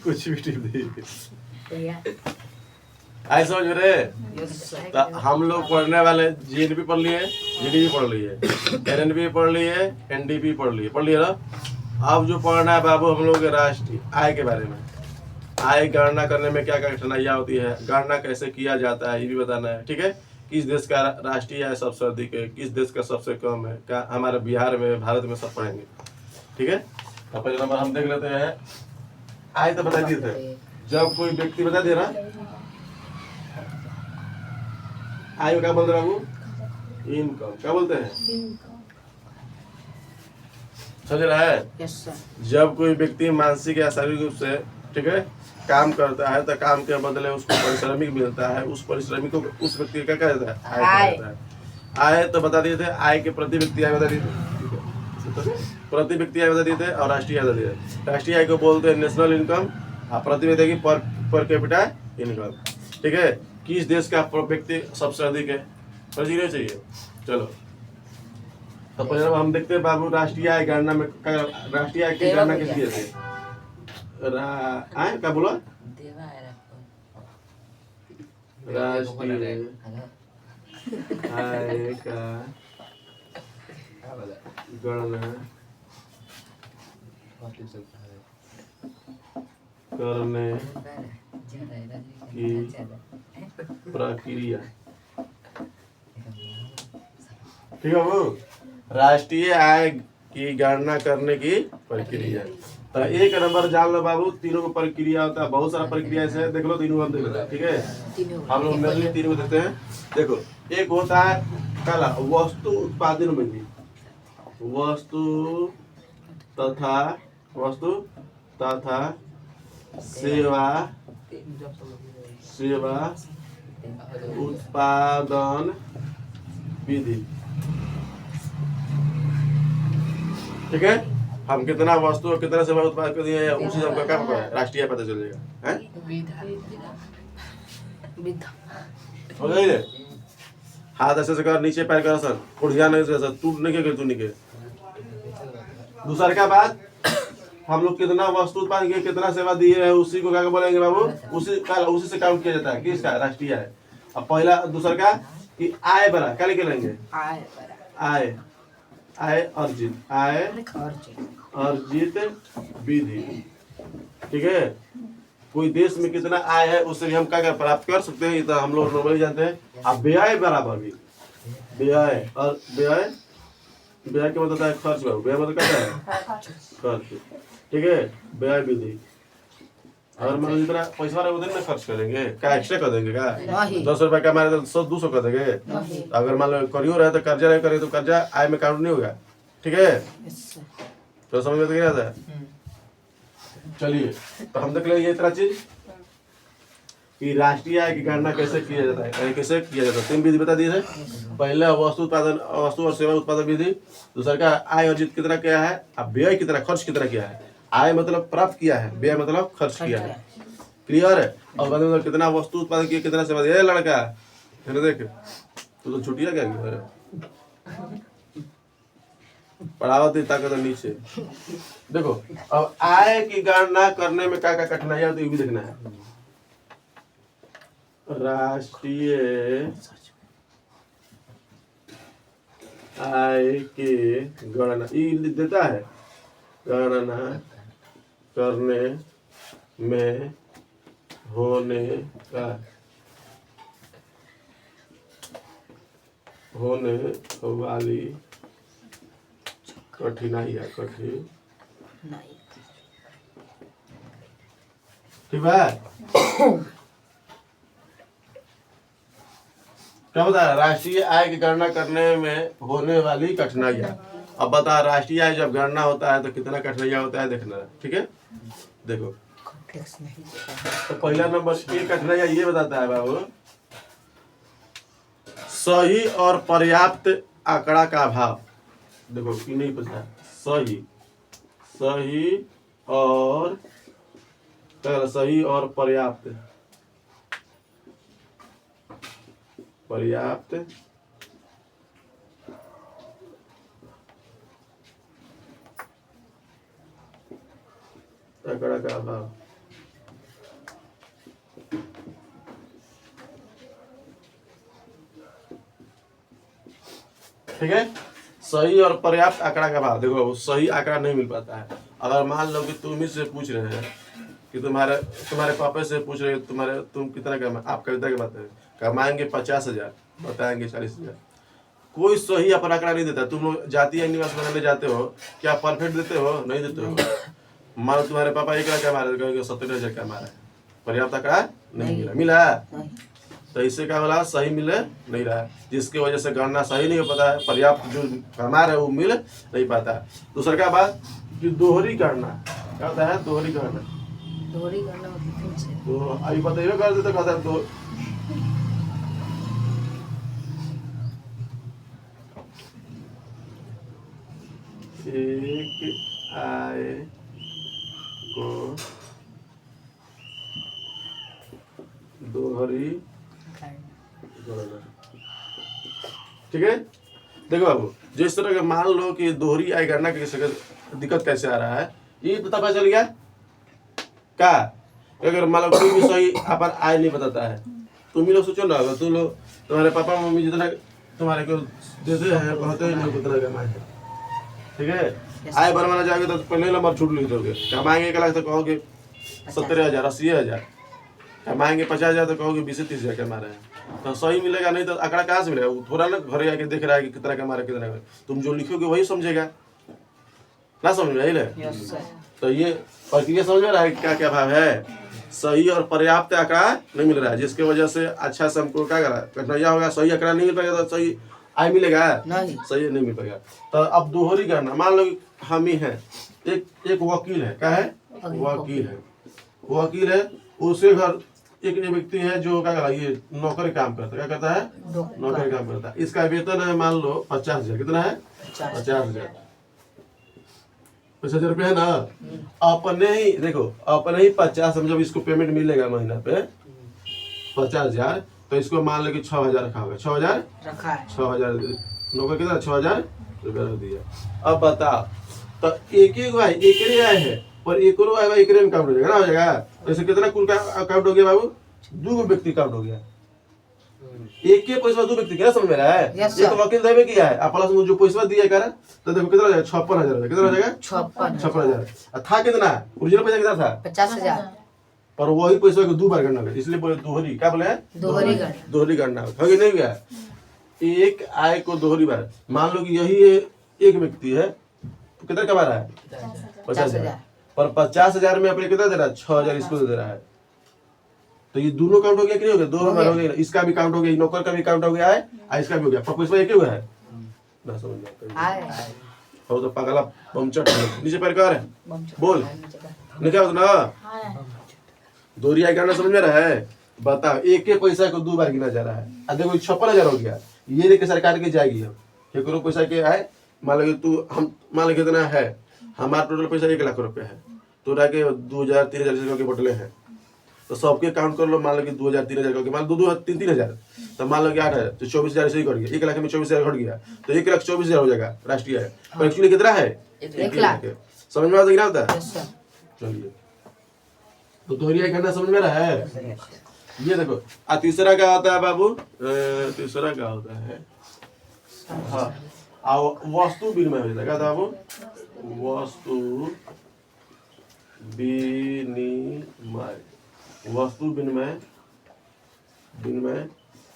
कुछ भी टिप दे आई समझ में रहे। तो हम लोग पढ़ने वाले जीएनपी पढ़ लिए, जीडीपी पढ़ लिए, एनएनपी पढ़ लिए, एनडीपी पढ़ लिए ना। अब जो पढ़ना है बाबू हम लोग के राष्ट्रीय आय के बारे में। आय गणना करने में क्या क्या कठिनाइयाँ होती है, गणना कैसे किया जाता है ये भी बताना है। ठीक है, किस देश का राष्ट्रीय आय सबसे अधिक है, किस देश का सबसे कम है, क्या हमारे बिहार में, भारत में, सब पढ़ेंगे। ठीक है, तो पहले नंबर हम देख लेते हैं। आय तो बता दिए थे, जब कोई व्यक्ति बता दिया ना आय क्या बोलते हैं बाबू, इनकम क्या बोलते हैं, समझ रहा है। Yes sir. जब कोई व्यक्ति मानसिक या शारीरिक रूप से ठीक है काम करता है तो काम के बदले उसको पारिश्रमिक मिलता है, उस पारिश्रमिक को उस व्यक्ति का क्या कहता है, आय कहता है। आय तो बता दिए थे, आय के प्रति व्यक्ति आय बता दिए थे, प्रति व्यक्ति आय बता दिए थे, और राष्ट्रीय आय बता दिए थे। राष्ट्रीय आय को बोलते हैं नेशनल इनकम, और प्रति व्यक्ति की पर कैपिटा इनकम। ठीक है, किस देश का व्यक्ति सबसे अधिक है, समझिए चाहिए। चलो तो पहले हम देखते हैं बाबू राष्ट्रीय आय गणना में, राष्ट्रीय आय की गणना कैसे किए थे। आय क्या बोला, राष्ट्रीय आय का गणना करने की प्रक्रिया। ठीक है बाबू, राष्ट्रीय आय की गणना करने की प्रक्रिया। तो एक नंबर जान लो बाबू, तीनों को प्रक्रिया होता है, बहुत सारा प्रक्रिया ऐसे है, देख लो तीनों हम देख लेते हैं। ठीक है, हम लोग मेनली तीनों को देते हैं। देखो, एक होता है पहला वस्तु उत्पादन में, वस्तु तथा सेवा उत्पादन विधि। ठीक है, हम कितना वस्तु और कितना सेवा उत्पादन कर दिए उसी से हमको क्या पता है, राष्ट्रीय पता चलेगा हैं। हो गई, हाथ ऐसे से कर, नीचे पैर कर सर, उठिया नहीं से सर, टूट नहीं के तू नहीं के। दूसरा क्या बात, हम लोग कितना वस्तु उत्पादन किए, कितना सेवा दिए है, उसी को क्या बोलेंगे बाबू, उसी से काउंट किया जाता है किसका, राष्ट्रीय आय। अब पहला दूसरा का कि आय बड़ा क्या लिखे लेंगे, आय अर्जित विधि। ठीक है, कोई देश में कितना आय है उससे भी हम क्या प्राप्त कर सकते हैं, ये तो हम लोग नॉर्मली जानते हैं। अब व्यय बराबर भी, व्यय और व्यय के मतलब है खर्च, व्यय मतलब क्या है, खर्च। ठीक है, व्यय विधि। अगर मान लो जितना पैसा रहेगा उतना खर्च करेंगे, क्या एक्स्ट्रा कर देंगे, क्या 10 रुपए का हमारे तो 100-200 कर देंगे। अगर मान लो करियो रहे तो कर्जा नहीं करे तो कर्जा आय में काउंट नहीं होगा। ठीक है, तो समझ में तो क्या आता है। चलिए, तो हम देख लेंगे ये तरह चीज कि राष्ट्रीय आय की गणना कैसे किया जाता है, कैसे किया जाता है। 3 विधि बता दिए थे। पहला वस्तु और सेवा उत्पादन विधि, दूसरा का आय अर्जित कितना किया है, अब व्यय कितना, खर्च कितना किया है। आय मतलब प्राप्त किया है, व्यय मतलब खर्च किया है। क्लियर है। और बाद में कितना वस्तु उत्पादन किया, कितना सेवा दिया। लड़का देख तू तो छुट्टिया क्या पढ़ावती ताकत नीचे। देखो, अब आय की गणना करने में क्या क्या कठिनाइयां होती है ये भी देखना है। राष्ट्रीय आय के गणना देता है, गणना करने में होने वाली कठिनाइयाँ। ठीक है, क्या बता रहा, राष्ट्रीय आय की गणना करने में होने वाली कठिनाइयाँ। अब बता, राष्ट्रीय आय जब गणना होता है तो कितना कठिनाइयाँ होता है देखना है। ठीक है, देखो तो पहला नंबर एक कठिनाइयाँ ये बताता है बाबू, सही और पर्याप्त आंकड़ा का अभाव। देखो कि नहीं पता, सही और पर्याप्त आंकड़ा का अभाव। ठीक है, सही और पर्याप्त आंकड़ा का अभाव। देखो सही आंकड़ा नहीं मिल पाता है। अगर मान लो कि तुम ही से पूछ रहे हैं कि तुम्हारे पापा से पूछ रहे हो तुम कितना आप कितना कमाएंगे 50,000, बताएंगे 40,000। कोई सही अपना आंकड़ा नहीं देता। तुम लोग जातीय निवास बनाने जाते हो, क्या परफेक्ट देते हो? नहीं देते हो। मान लो तुम्हारे पापा 1 लाख कमा रहे, कहेंगे 70,000 कमा रहे, पर्याप्त आंकड़ा नहीं मिला। तो इससे क्या बोला, सही मिले नहीं रहा, जिसकी वजह से गणना सही नहीं हो पाता है, पर्याप्त जो कमा रहे वो मिल नहीं पाता। दूसरा क्या बात कि दोहरी गणना क्या होता है? दोहरी गणना तो अभी बताइए कर देते कहता है। तो एक आय को दोहरी गणना। ठीक है, देखो बाबू, जिस तरह का मान लो कि दोहरी आय गणना की दिक्कत कैसे आ रहा है, ये तो पता चल गया क्या? अगर मान लो कोई भी सही अपन आय नहीं बताता है, तुम ही लोग सोचो ना, अगर तुम लोग तुम्हारे पापा मम्मी जितना तुम्हारे को देते हैं कहते ही नहीं उतना कमाए हैं। ठीक है, आय बनवाना जाओगे तो पहले नंबर छूट ली दोगे। कमाएंगे 1 लाख तो कहोगे 70,000 80,000, कमाएंगे 50,000 तो कहोगे 20-30,000 कमा रहे हैं। तो सही मिलेगा नहीं तो आंकड़ा कहाँ से मिलेगा? थोड़ा ना घर आके देख रहा है कि कितना कमा रहा है कितना। तुम जो लिखोगे वही समझेगा ना, समझ में आई? तो ये प्रक्रिया समझ में रहा है क्या क्या भाव है? सही और पर्याप्त आंकड़ा नहीं मिल रहा है, जिसकी वजह से अच्छा से हमको क्या करना होगा, सही आंकड़ा नहीं मिल पाएगा तो सही आय मिलेगा नहीं, सही नहीं मिल पाएगा। तो अब दोहरी करना, मान लो हम ही हैं, एक वकील है, क्या है? वकील है, उसके घर एक व्यक्ति है जो क्या ये नौकरी काम करता है। क्या करता है? नौकरी काम करता है। इसका वेतन है मान लो 50,000। कितना है? 50,000। 50,000 रुपये है ना। अपने ही देखो, अपने ही 50 समझो इसको पेमेंट मिलेगा महीना पे 50,000, तो इसको मान लो कि 6,000 रखा होगा। 6,000 रखा है, 6,000 नौकर कितना? 6,000 रुपया रख दिया। अब बताओ, तो एक आय है पर एक में काउंट हो जाएगा ना, हो जाएगा। तो इसे कितना कुल काउंट हो गया बाबू? 2 व्यक्ति काउंट हो गया। एक के पैसा 2 व्यक्ति क्या समझ में रहा है? एक वकील देवे किया है, आप प्लस जो पैसा दिया कर, तो देखो कितना हो जाएगा? 56,000। कितना हो जाएगा? 56,000। था कितना? ओरिजिनल पैसा कितना था? 50,000। पर वही पैसा को 2 बार गणना कर, इसलिए बोले दोहरी। क्या बोले? दोहरी गणना। हो गया नहीं गया? एक आय को दोहरी बार। मान लो कि यही एक व्यक्ति है, तो कितना कमा रहा है? 50,000। पर 50,000 में अपने कितना दे रहा है? 6,000 इसको दे रहा है। तो ये दोनों काउंट हो गया कि नहीं हो गया? 2 बार हो गया। इसका भी काउंट हो गया, नौकर का भी काउंट हो गया है, इसका भी हो गया। पर पैसा एक ही हुआ है ना, समझ में हो तो पगला बमचट नीचे पैर कर बोल नहीं क्या होता ना। दोहरी आय गणना समझ में रहा है? बताओ, एक के पैसा को 2 बार गिना जा रहा है। अब देखो 56,000 हो गया, ये लेके सरकार के जाएगी। हम केकरो पैसा के आए, मान लो तू हम मान लो कितना है, हमारा टोटल पैसा 1 लाख रुपए है, तो के 2,000-3,000 के बटले हैं, तो सबके काउंट कर लो। मान लो कि 2,000-3,000 करके मान लो 2,000-3,000, तो मान लो कि 8 है तो 24,000 से ही कट गया। 1 लाख में 24,000 घट गया तो 1,24,000 हो जाएगा राष्ट्रीय है। पर एक्चुअली कितना है? 1 लाख। समझ में आता क्या होता है? चलिए, तो दोहरी आय गणना समझ में रहा है? ये देखो। तीसरा क्या होता है बाबू? तीसरा क्या होता है? हाँ, वस्तु विनिमय हो जाता है। क्या था बाबू? वस्तु विनिमय। वस्तु विनिमय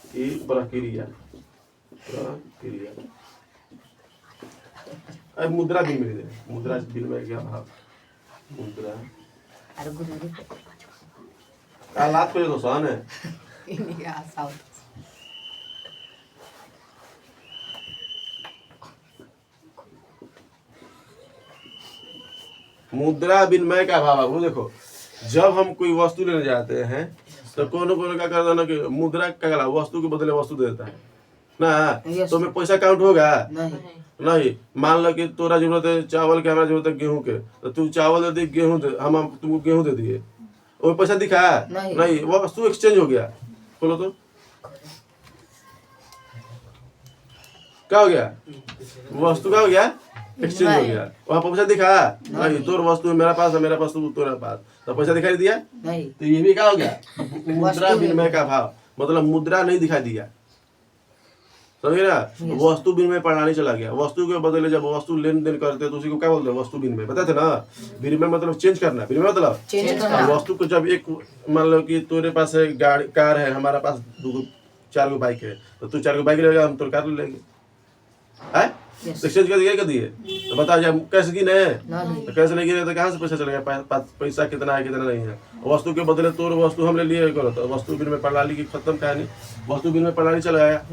की प्रक्रिया। मुद्रा विनिमय। मुद्रा विनिमय क्या भाव? मुद्रा लात को तो सहन है। मुद्रा विनिमय का भाव है। देखो, जब हम कोई वस्तु लेने जाते हैं तो कोनो क्या करता है ना कि मुद्रा का वस्तु के बदले वस्तु दे देता है ना। तो में पैसा काउंट होगा नहीं। मान लो कि तोरा जरूरत है चावल के, हमारा जरूरत है गेहूं के, तो तू चावल दे दी, गेहूं दे, हम तुमको गेहूं दे दिए, वो पैसा दिखा नहीं, वो वस्तु एक्सचेंज हो गया। बोलो तो क्या हो गया? वस्तु क्या हो गया? एक्सचेंज हो गया, वहाँ पैसा दिखा नहीं, तोर वस्तु मेरा पास है, मेरा वस्तु तुम्हारे पास, तो पैसा दिखाई दिया नहीं। तो ये भी क्या हो गया, मुद्रा विनिमय का भाव, मतलब मुद्रा नहीं दिखाई दिया, समझ ना। वस्तु विनिमय प्रणाली चला गया। वस्तु के बदले जब वस्तु लेन देन करते हैं तो उसी को क्या बोलते हैं, वस्तु विनिमय, बताते ना। विनिमय मतलब चेंज करना, विनिमय मतलब चेंज करना। वस्तु को जब एक मान लो कि तेरे पास है गाड़ी कार है, हमारा पास 4 बाइक है, तो तू 4 बाइक लेगा, हम तो कार ले लेंगे, है एक्सचेंज कर दिए। तो बता जब कैसे गिने तो कैसे नहीं गिने तो कहाँ से पैसा चलेगा, पैसा कितना है कितना नहीं है। वस्तु के बदले तोर वस्तु हम ले लिए करो, तो वस्तु विनिमय प्रणाली की खत्म कहानी। वस्तु विनिमय प्रणाली चला गया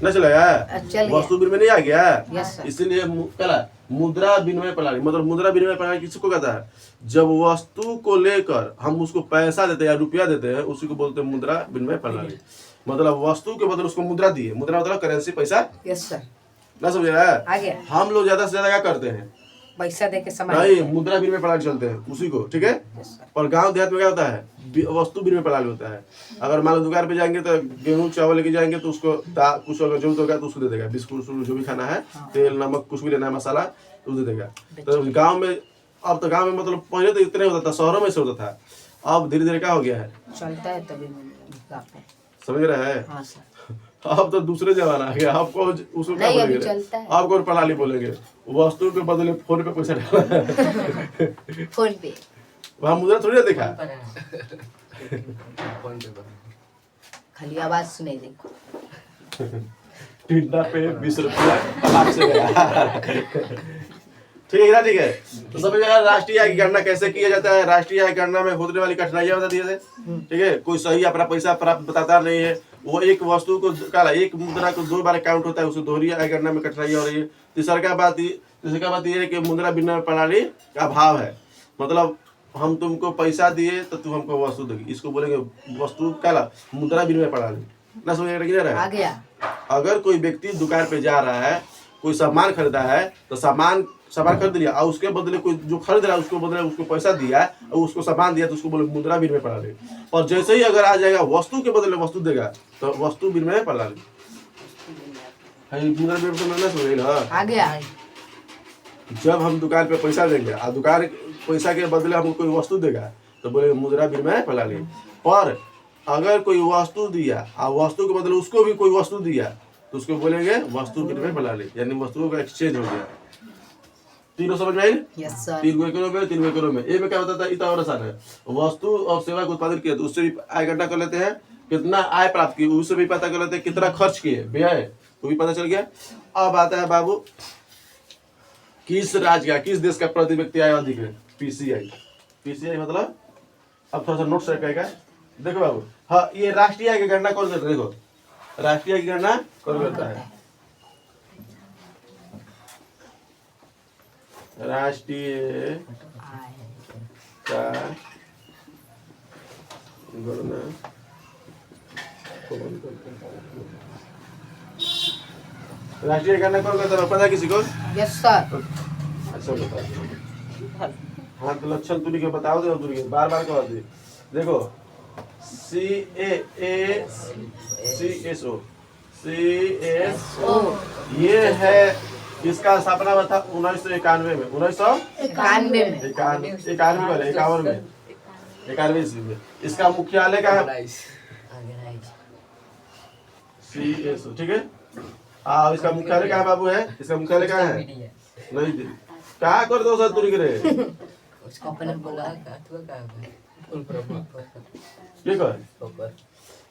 न चला गया, वस्तु विनिमय नहीं आ गया। इसीलिए कला मुद्रा विनिमय प्रणाली, मतलब मुद्रा विनिमय प्रणाली किसको कहता है, जब वस्तु को लेकर हम उसको पैसा देते हैं या रुपया देते हैं, उसी को बोलते हैं मुद्रा विनिमय प्रणाली। मतलब वस्तु के बदले उसको मुद्रा दिए, मुद्रा मतलब करेंसी, पैसा। यस सर, ना समझ रहा है। हम लोग ज्यादा से ज्यादा क्या करते हैं, पैसा दे के सामान नहीं, मुद्रा विनिमय प्रणाली चलते हैं उसी को, ठीक है। और गांव देहात में क्या होता है, वस्तु विनिमय प्रणाली होता है। अगर मान लो दुकान पे जाएंगे तो गेहूं चावल लेके जाएंगे तो उसको कुछ अगर जरूरत होगा तो उसको दे देगा, बिस्कुट जो भी खाना है, तेल नमक कुछ भी लेना है, मसाला तो दे देगा। तो गाँव में, अब तो गाँव में मतलब पहले तो इतने होता था, शहरों में से होता था, अब धीरे धीरे क्या हो गया है, चलता है तभी समझ रहे हैं। हाँ सर, अब तो दूसरे जमाना आ गया, आपको उसको क्या बोलेंगे, आपको प्रणाली बोलेंगे, वस्तु के बदले फोन पे पैसा डाला, फोन पे, वहाँ मुद्रा थोड़ी ना देखा, खाली आवाज सुनाई दे, टिंडा पे 20 रुपया आपसे गया। ठीक है ना, ठीक है। तो समझ गया राष्ट्रीय आय की गणना कैसे किया जाता है। राष्ट्रीय आय गणना में होने वाली कठिनाइयां बता दिए थे, ठीक है। कोई सही अपना पैसा प्राप्त बताता नहीं है, वो एक वस्तु को काला एक मुद्रा को 2 बार काउंट होता है, उसे दोहरी आय गणना में कठिनाइयां हो रही है। तीसरा बात ये है कि मुद्रा विनिमय प्रणाली का अभाव है, मतलब हम तुमको पैसा दिए तो तुम हमको वस्तु दोगी, इसको बोलेंगे वस्तु काला मुद्रा विनिमय प्रणाली। ना समझ रहा है। अगर कोई व्यक्ति दुकान पे जा रहा है, कोई सामान खरीदा है, तो सामान खरीद लिया और उसके बदले कोई जो खरीद रहा है उसको बदले उसको पैसा दिया और उसको सामान दिया, तो उसको बोले मुद्रा विनिमय प्रणाली। और जैसे ही अगर आ जाएगा वस्तु के बदले वस्तु देगा तो वस्तु विनिमय प्रणाली। मुद्रा विनिमय प्रणाली आ गया। जब हम दुकान पे पैसा देंगे और दुकान पैसा के बदले हमको कोई वस्तु देगा तो बोले मुद्रा विनिमय प्रणाली। और अगर कोई वस्तु दिया और वस्तु के बदले उसको भी कोई वस्तु दिया तो उसको बोलेंगे वस्तु विनिमय प्रणाली, यानी वस्तुओं का एक्सचेंज हो गया। तीनों समझ में आई? Yes sir. 3 go economy, 3 go economy. A में क्या होता था, इतना और आसान है, वस्तु और सेवा का उत्पादन किया तो उससे भी आय गणना कर लेते हैं, कितना आय प्राप्त की उससे भी पता कर लेते हैं, कितना खर्च किए व्यय वो भी पता चल गया। अब आता है बाबू किस राज्य का, किस देश का प्रति व्यक्ति आय अधिक है, पीसीआई। पीसीआई मतलब अब थोड़ा सा नोट रखेगा, देखो बाबू। हाँ, ये राष्ट्रीय आय की गणना कौन करता है, देखो राष्ट्रीय आय की गणना कौन करता है, राष्ट्रीय का गणना कौन करता है, राष्ट्रीय गणना कौन करता है, पता है किसी को? Yes sir. अच्छा बताओ, हाँ तो लक्षण तुरी के बताओ, दे तुरी के बार बार कहो दे। देखो CASO ये है, इसका स्थापना हुआ था 1991 में, 1991 में। इसका मुख्यालय कहाँ है, CASO, ठीक है। इसका मुख्यालय कहाँ बाबू है, इसका मुख्यालय कहाँ है, नहीं क्या कर दो सर तुरी करे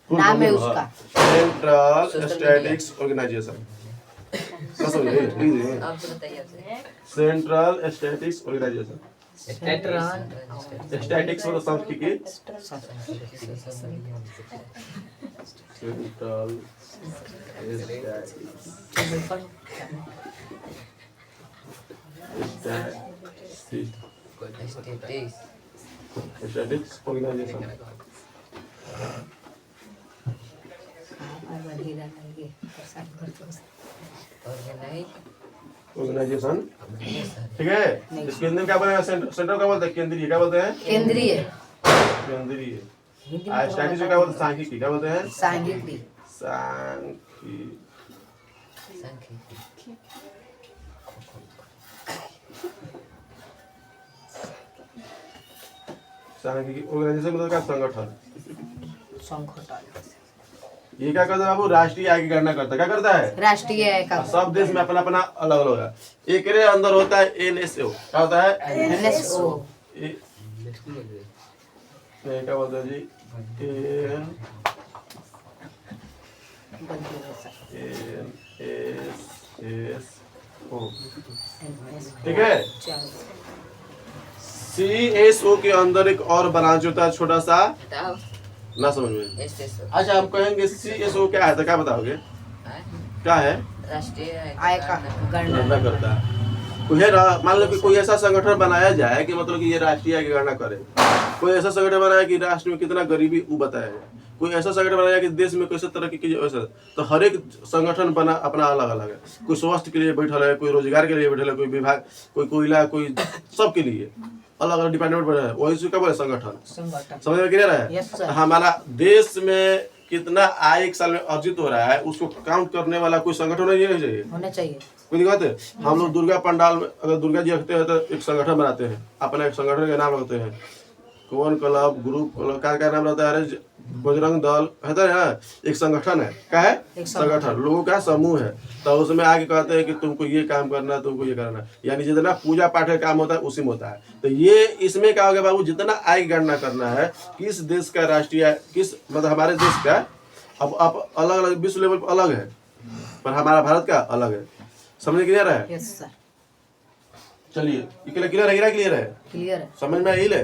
नाम है उसका central statistics organisation. Central statistics organisation. Statics मतलब सांख्यिकी, सेंट्रल स्टैटिस्टिक्स ऑर्गेनाइजेशन। ऑर्गेनाइजेशन, ठीक है। इसके अंदर क्या बोलते हैं, सेंट्रल क्या बोलते हैं, केंद्रीय क्या बोलते हैं, केंद्रीय। स्टैटिस्टिक्स क्या बोलते हैं, सांख्यिकी क्या बोलते हैं, सांख्यिकी। सांघिक ऑर्गेनाइजेशन मतलब क्या, संगठन। संगठन ये क्या करता है बाबू, राष्ट्रीय आय की गणना करता है। क्या करता है, राष्ट्रीय आय का सब देश में अपना अपना अलग अलग है। एक के अंदर होता है एनएसओ, क्या होता है, NSO क्या बोलते हैं जी, NSO, ठीक है। CSO के अंदर एक और ब्रांच होता है छोटा सा, ना समझ में। अच्छा हम कहेंगे CSO क्या है, तो क्या बताओगे क्या है, राष्ट्रीय आय का गणना गणना करता है। कोई है मान लो कि कोई ऐसा संगठन बनाया जाए कि मतलब कि ये राष्ट्रीय आय की गणना करे। कोई ऐसा संगठन बनाया कि राष्ट्र में कितना गरीबी वो बताया। कोई ऐसा संगठन बनाया कि देश में कैसे तरक्की की वैसा। तो हर एक संगठन बना अपना अलग अलग है। कोई स्वास्थ्य के लिए बैठल है, कोई रोजगार के लिए बैठल है, कोई विभाग, कोई कोयला, कोई सबके लिए अलग अलग डिपार्टमेंट बना है। वही क्या बोले, संगठन। संगठन समझ में क्लियर है। Yes, sir. हमारा देश में कितना आय एक साल में अर्जित हो रहा है उसको काउंट करने वाला कोई संगठन नहीं चाहिए, होना चाहिए। कोई दिक्कत है। हम लोग दुर्गा पंडाल में अगर दुर्गा जी रखते हैं तो एक संगठन बनाते हैं, अपना एक संगठन का नाम रखते हैं। कौन क्लब, ग्रुप क्लब, क्या नाम रहता है, अरे बजरंग दल रहता है ना, एक संगठन है। क्या है, एक संगठन, लोगों का समूह है। तो उसमें आगे कहते हैं कि तुमको ये काम करना है, तुमको ये करना, यानी जितना पूजा पाठ का काम होता है उसी में होता है। तो ये इसमें क्या हो गया बाबू, जितना आय गणना करना है किस देश का राष्ट्रीय आय, किस मतलब हमारे देश का, अब आप अलग अलग विश्व लेवल पर अलग है, पर हमारा भारत का अलग है। समझ क्लियर है। यस सर, चलिए क्लियर है, क्लियर है, क्लियर है। समझ में आई ले।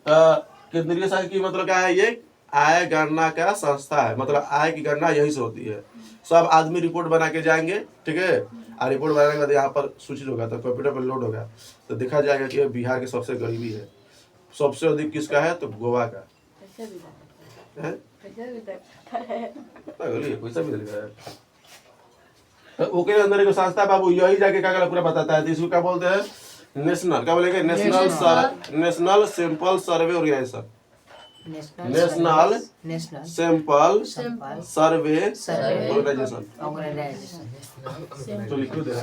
केंद्रीय शासन की मतलब क्या है, ये आय गणना का संस्था है। मतलब आय की गणना यही से होती है। सब आदमी रिपोर्ट बना के जाएंगे, ठीक है। और रिपोर्ट बनाने के बाद यहाँ पर सूचित होगा, तो कंप्यूटर पर लोड होगा, तो देखा जाएगा कि बिहार की सबसे गरीबी है। सबसे अधिक किसका है, तो गोवा का है। पैसा भी देगा है। तो ओके अंदर एक संस्था बाबू यही जाके क्या पूरा बताता है। तो इसको क्या बोलते हैं, नेशनल, क्या बोलेंगे, national sample survey organisation. National sample survey organisation. तो लिखो दे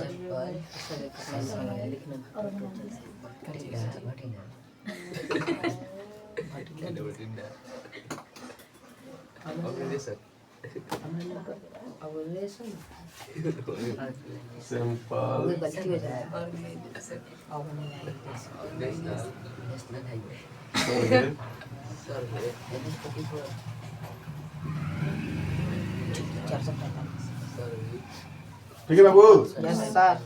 सैंपल ठीक है बाबू। Yes sir,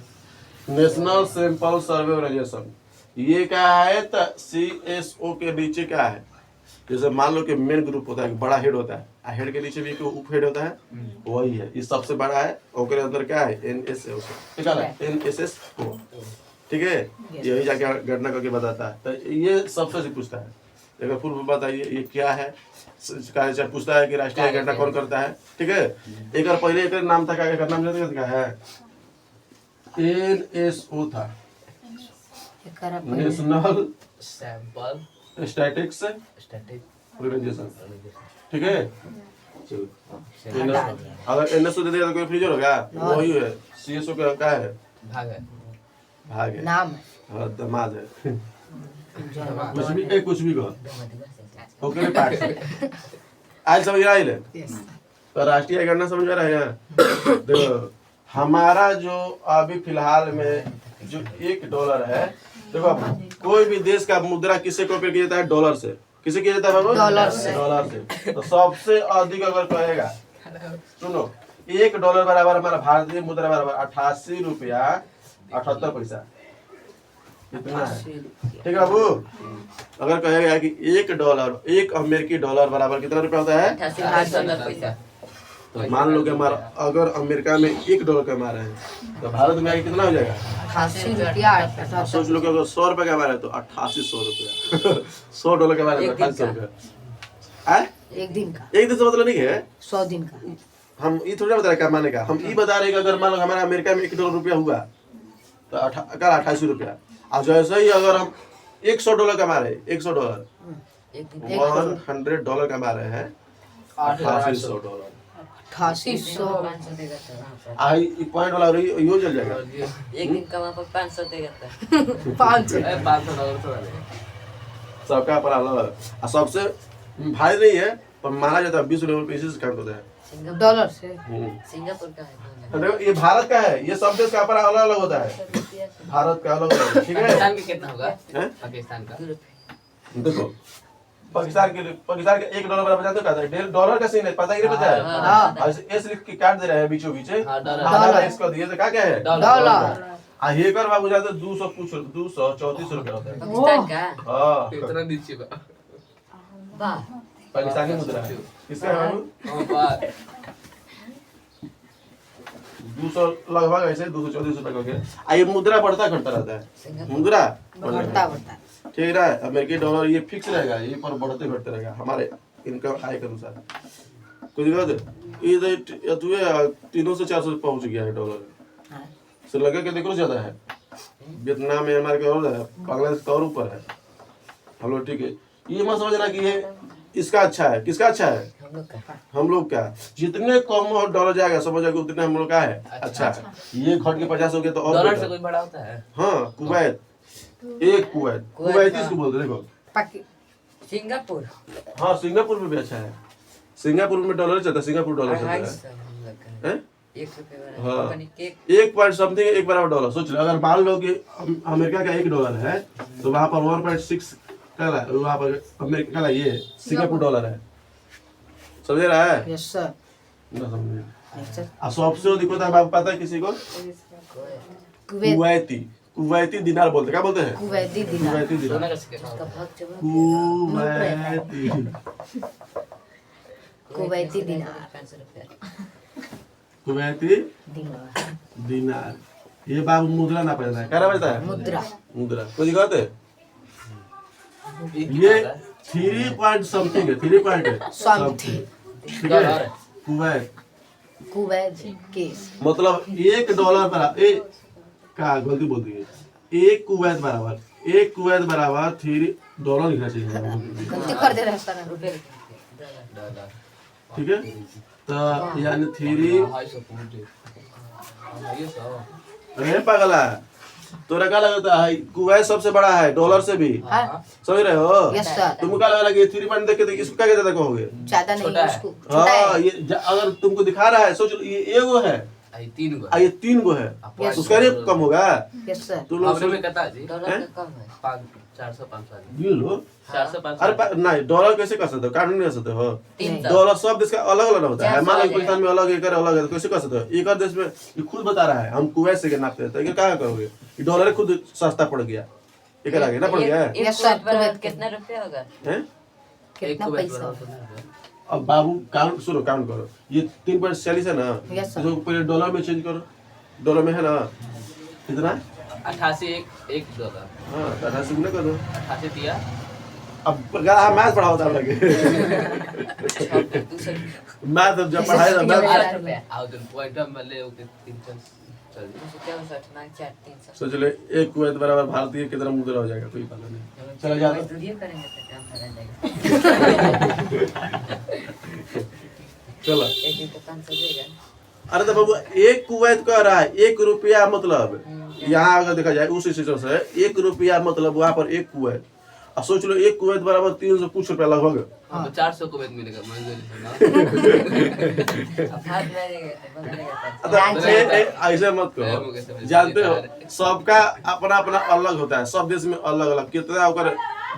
national sample survey organisation ये क्या है, तो CSO के नीचे क्या है, जैसे मान लो कि मेन ग्रुप होता है, बड़ा हेड होता है, हेड के नीचे भी एक उप हेड होता है, वही है, ये सबसे बड़ा है। और के अंदर क्या है, NSO, NSSO, ठीक है। यही जाके गणना करके बताता है। तो ये सबसे से पूछता है, अगर पूर्व बताइए ये क्या है, पूछता है कि राष्ट्रीय गणना कौन करता है, ठीक है। एक बार पहले एक नाम था, क्या नाम क्या है, NSO था, नेशनल सैंपल स्टैटिक्स ऑर्गेनाइजेशन, ठीक है। अगर NSO दे देगा तो कोई फ्रीजर होगा, वही है। CSO का क्या है, भाग है, नाम है। हाँ, दमाद है। कुछ भी कहो, ओके पार्ट। आज समझ रहा है, तो राष्ट्रीय गणना समझ रहा है यहाँ। देखो हमारा जो अभी फिलहाल में जो $1 है, देखो कोई भी देश का मुद्रा किससे कंपेयर किया जाता है, डॉलर से। किसे किया जाता है बाबू, डॉलर से। डॉलर से। तो सबसे अधिक अगर कहेगा, सुनो, $1 बराबर हमारा भारतीय मुद्रा बराबर 88 रुपया 78 पैसा, इतना है, ठीक है बाबू। अगर कहेगा कि $1, एक अमेरिकी डॉलर बराबर कितना रुपया होता है, 88 पैसा। तो मान लो कि हमारा अगर अमेरिका में $1 कमा रहे हैं तो भारत में आगे कितना हो जाएगा, 88 रुपया। सोच लो कि अगर $100 कमा रहे हैं तो 8800 रुपया। $100 कमा रहे हैं तो 8800 रुपया। एक दिन का, एक दिन से मतलब नहीं है, 100 दिन का। हम ये थोड़ा बता रहे कमाने का, हम ये बता रहे कि अगर मान लो हमारा अमेरिका में $1 हुआ तो 88 रुपया। अब जैसे ही अगर हम $100 कमा रहे हैं, $100 $100 कमा रहे हैं, $8800। 8800 आई पॉइंट वाला यो चल जाएगा। एक दिन कमा पर 500 देगा। 500। 500 डॉलर थोड़ा दे। सबका अपना अलग अलग। और सबसे भारी नहीं है पर माना जाता है 20 रुपये पीछे से काउंट होता है। सिंगापुर डॉलर से सिंगापुर का है तो देखो ये भारत का है, ये सब देश का अपना अलग अलग होता है। भारत का अलग अलग, ठीक है। पाकिस्तान के कितना होगा हैं? पाकिस्तान का देखो पाकिस्तान के $1 बराबर जानते हो क्या होता है? डॉलर का सीन है, पता ही नहीं पता है। हाँ और एस लिख के काट दे रहे हैं बीचों बीच। हाँ, डॉलर। आधा इसका दिए तो क्या क्या है? डॉलर आ ये कर बाबू जाते 234 रुपए होता है। पाकिस्तान का हाँ इतना नीचे बा वाह पाकिस्तानी मुद्रा है। किसका है बाबू? हां बा 200 लगभग ऐसे 234 रुपए का गया। आ ये मुद्रा बढ़ता घटता रहता है, मुद्रा बढ़ता बढ़ता ठीक है। अमेरिकी डॉलर ये फिक्स रहेगा, ये पर बढ़ते घटते रहेगा हमारे इनकम आय के अनुसार। कोई दिक्कत ये तो 300 से 400 पहुंच गया है डॉलर। हाँ। श्रीलंका के देखो ज्यादा है, वियतनाम म्यांमार के और है, बांग्लादेश का और ऊपर है। हम लोग ठीक है। ये मत समझना कि ये इसका अच्छा है, किसका अच्छा है? हम लोग का हम लोग का जितने कम डॉलर जाएगा समझ जाएगा उतने हम लोग का है अच्छा है। ये घट के 50 हो गया तो और डॉलर बेटर। से कोई बड़ा होता है हाँ कुवैत, एक कुवैत इसको बोलते देखो। पाकि सिंगापुर हाँ सिंगापुर में भी अच्छा है। सिंगापुर में डॉलर चलता है, सिंगापुर डॉलर चलता है। 250 हम लोग का हैं? 1 रुपए वाला हाँ। कंपनी के 1 पॉइंट समथिंग 1 बराबर डॉलर। सोच लो अगर मान लो कि अमेरिका का $1 है तो वहाँ पर 1.6 का वहाँ पर अमेरिका का ये सिंगापुर डॉलर है। समझ रहा है? यस सर ना समझे। यस सर और सबसे दिक्कत है बाबू पता है किसी को? कुवैत कुवैती दिनार बोलते, क्या बोलते हैं? कुवैती दिनार कुवैती दिनार, सोना का सिक्का का भाग जमा कुवैती कुवैती दिनार 500 रुपए कुवैती दिनार दिनार। ये बाबू मुद्रा ना पड़ता है, क्या ना पड़ता है? मुद्रा मुद्रा कोई दिक्कत है? ये 3 पॉइंट समथिंग है, 3 पॉइंट है समथिंग ठीक है। कुवैत कुवैत के मतलब $1 बराबर का गलती बोल दी है। एक कुवैत बराबर $3 लिखना चाहिए गलती कर दे रहा है सर रुपए डॉलर ठीक है। तो यानी 3 250 फुट ये सब अरे पगला तोरा क्या लगता है कुवैत सबसे बड़ा है डॉलर से भी, हाँ समझ रहे हो? यस सर तुमको क्या लगा कि 3 पॉइंट देख के तो इसको क्या कहते कहोगे? ज्यादा नहीं छोटा है है। उसको छोटा हाँ है ये अगर तुमको दिखा रहा है सोच लो ये एगो है आई 3 गो और ये 3 गो है, Yes, उसका रेट कम होगा। यस सर तुम लोग हमने में कहता जी डॉलर हैं? का कम है 400 500 ये लो 400 अरे 500 नहीं डॉलर कैसे कर सकते हो? कानून नहीं कर सकते हो। 300 डॉलर सब देश का अलग अलग होता है। 400 मान लो आ पाकिस्तान में अलग एक अलग है तो कैसे कर सकते हो? एक देश में ये खुद बता रहा है हम कुवैत से नापते हैं तो ये क्या करोगे? ये डॉलर खुद सस्ता पड़ गया, एक आगे ना पड़ गया है एक Yes, sir, कुवैत बराबर कुवैत कितना रुपया होगा? हैं? कितना एक पैसा पैसा अब बाबू काउंट सुनो काउंट करो ये 3.46 है ना Yes, sir. इसको पहले डॉलर में चेंज करो। डॉलर में है ना कितना? 88 एक डॉलर हाँ 88 गुना करो। 88 दिया अब मैथ पढ़ा होता लगे मैथ जब पढ़ाई था मैथ 8 रुपया आउट पॉइंट में ले ओके 300 चल 264 9 4 300 सोच ले एक कुवैत बराबर भारतीय कितना मुद्रा हो जाएगा कोई पता नहीं। चला जाता मजदूरी करेंगे तो काम करा जाएगा चलो एक दिन का 500 देगा अरे तो बाबू एक कुवैत कह रहा है ₹1 मतलब यहाँ अगर देखा जाए उस सिस्टम से ₹1 मतलब वहाँ पर एक कुवैत। अब सोच लो एक कुवैत बराबर 300 कुछ रुपया लगभग। हाँ तो 400 को वेत मिलेगा मजदूरी से अब भाग जाएगा बनेगा अतः ऐसे मत कहो, जानते हो सबका अपना अपना अलग होता है। सब देश में अलग अलग कितना ओकर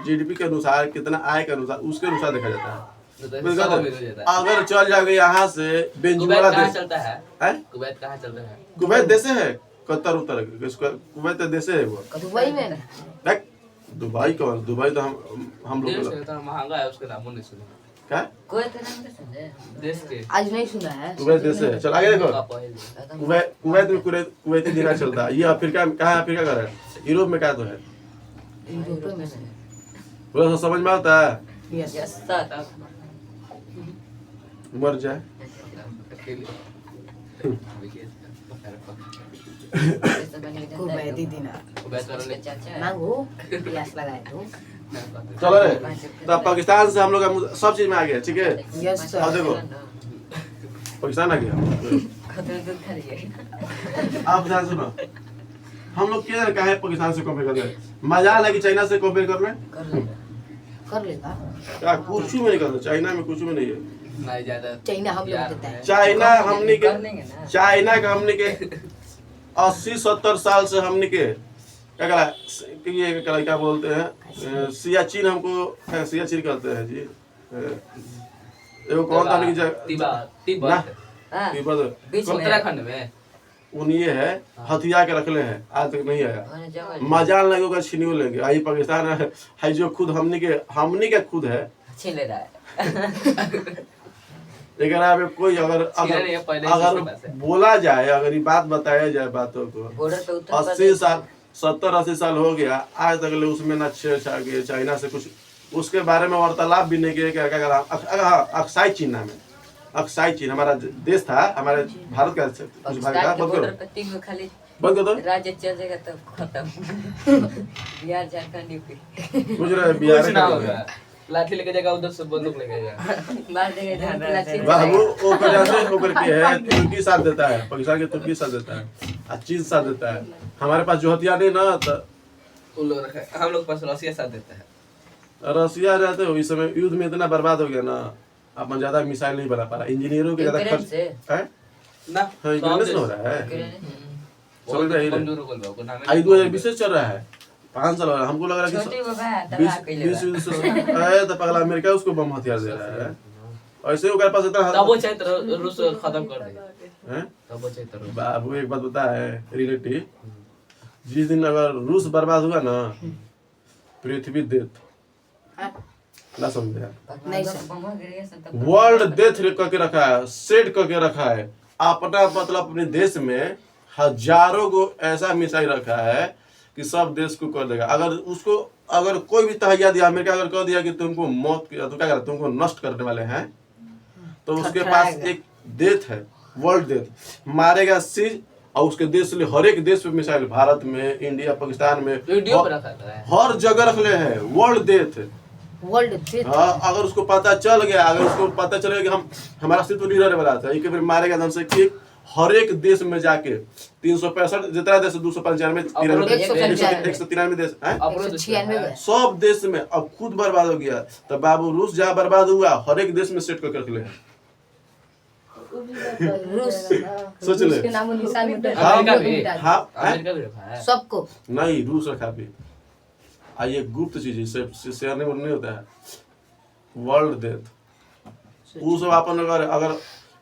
जीडीपी के अनुसार कितना आय के अनुसार उसके अनुसार देखा जाता है। अगर चल जाओगे यहाँ से बेंजुला कुवैत कहाँ देश चलता है है कुवैत कहाँ चलता है कुवैत देशे है कतर उतर कुवैत देशे है वो। दुबई में देख दुबई कौन? दुबई तो हम देश लोग है तो महंगा है उसके नाम नहीं सुने क्या कोई तो नाम नहीं समझे देश के आज नहीं सुना है कुवैत देशे है। चल आगे देखो पहले कुवैत में कुवैती दिनार चलता है। ये अफ्रीका में कहाँ अफ्रीका का है? यूरोप में क्या तो है? यूरोप में से थोड़ा सा समझ में आता है? यस यस सर मर जाए कुवैती दिनार मांगो प्यास लगाए तो चलो रे तो पाकिस्तान से हम लोग का सब चीज में आ गया ठीक है। यस अब सर देखो पाकिस्तान आ गया। आप ध्यान सुनो हम लोग क्या कहा है पाकिस्तान से कंपेयर कर रहे हैं? मजा है कि चाइना से कंपेयर कर रहे हैं? कर लेगा कर लेगा। क्या कुछ में नहीं करता, चाइना में कुछ में नहीं है। नहीं ज्यादा चाइना हम लोग देता है। चाइना हमने के कर लेंगे ना। चाइना का हमने के 80-70 साल से हमने के क्या करा कि ये क्या बोलते हैं सियाचिन, हमको सियाचिन कहते हैं जी। एगो कौन था हमने की जगह तिब्बत हाँ, तिब्बत बीच में उत्तराखंड में उन ये है हथिया के रखले हैं, आज तक नहीं आया। मैंने जगह मजाल लगे होगा छीनियो लेंगे। आई पाकिस्तान है जो खुद हमने के खुद है। छीन ले रहा है। लेकिन अब कोई अगर छीना नहीं है, पहले ही अगर उसके पास है। बोला जाए, अगर ये बात बताया जाए बातों को, बॉर्डर पे उत्तर 80 साल 70-80 साल हो गया, आज तक ले उसमें ना छेड़छाड़ किए चाइना से कुछ, उसके बारे में वार्तालाप भी नहीं किए। क्या क्या करा अक्साई चीन नाम है, अक्साई चीन हमारा देश था, हमारे भारत का कुछ भाग था। पाकिस्तान के बंद बॉर्डर करो पे 3 गो खाली बंद कर दो। राज्य चल जाएगा तो खत्म। बिहार झारखंड यूपी कुछ रहे कुछ बिहार ना का होगा, लाठी लेके जाएगा उधर से बंदूक लेके जाएगा। मार देंगे झारखंड। बाबू ओकर जैसे ओकर के है, तुर्की साथ देता है, पाकिस्तान के तुर्की साथ देता है और चीन साथ देता है। हमारे पास जो हथियार नहीं ना, तो उन लोग रखे, हम लोग पास रसिया साथ देता है। रसिया रहते हो इस समय युद्ध में इतना बर्बाद हो गया ना, अपन ज्यादा मिसाइल नहीं बना पा रहा, इंजीनियरों के ज्यादा यूक्रेन खर्च से है। ना हाँ, यूक्रेन से हो रहा है। बहुत समझ रहे हैं? कमजोर हो गया, को नाम आई 2020 से चल रहा है, 5 साल हो रहा है। हमको लग रहा है छोटे कि बाबा तबाह कर ले 20 है तो पगला अमेरिका उसको बम हथियार दे रहा है। ऐसे ही ओकर पास इतना तब वो चाहे तो रूस खत्म कर दे। हैं। तब वो चाहे तो रूस। बाबू एक बात बता है रिलेटिव, जिस दिन अगर रूस बर्बाद हुआ ना, पृथ्वी डेथ ना समझे, नहीं सर। वर्ल्ड डेथ करके रखा है, सेट करके रखा है अपना, मतलब अपने देश में हजारों को ऐसा मिसाइल रखा है कि सब देश को कर देगा। अगर उसको अगर कोई भी तहैया दिया, अमेरिका अगर कह दिया कि तुमको मौत की, तो क्या करें, तुमको नष्ट करने वाले हैं, तो उसके पास एक डेथ है, वर्ल्ड डेथ मारेगा सीज, और उसके देश लिए हर एक देश पे मिसाइल, भारत में, इंडिया, पाकिस्तान में, वीडियो पे रखा है। हर जगह रख ले हैं वर्ल्ड डेथ। World death. हाँ, अगर उसको पता चल गया, अगर उसको पता चलेगा कि हम हमारा अस्तित्व नहीं रहने वाला था, एक बार मारेगा एकदम से कि हर एक देश में जाके 365 जितना देश, 295 193 देश है, 196 सब देश में अब खुद बर्बाद हो गया। तो बाबू रूस जहाँ बर्बाद हुआ, हर एक देश में सेट करके रख ले। रूस सोच ले। के नामो निशान मिटा अमेरिका भी मिटा दिया। हाँ, अमेरिका भी रखा है। सबको नहीं रूस रखा भी। ये गुप्त चीज है, शेयर नहीं होता है। वर्ल्ड डेथ वो सब अपन अगर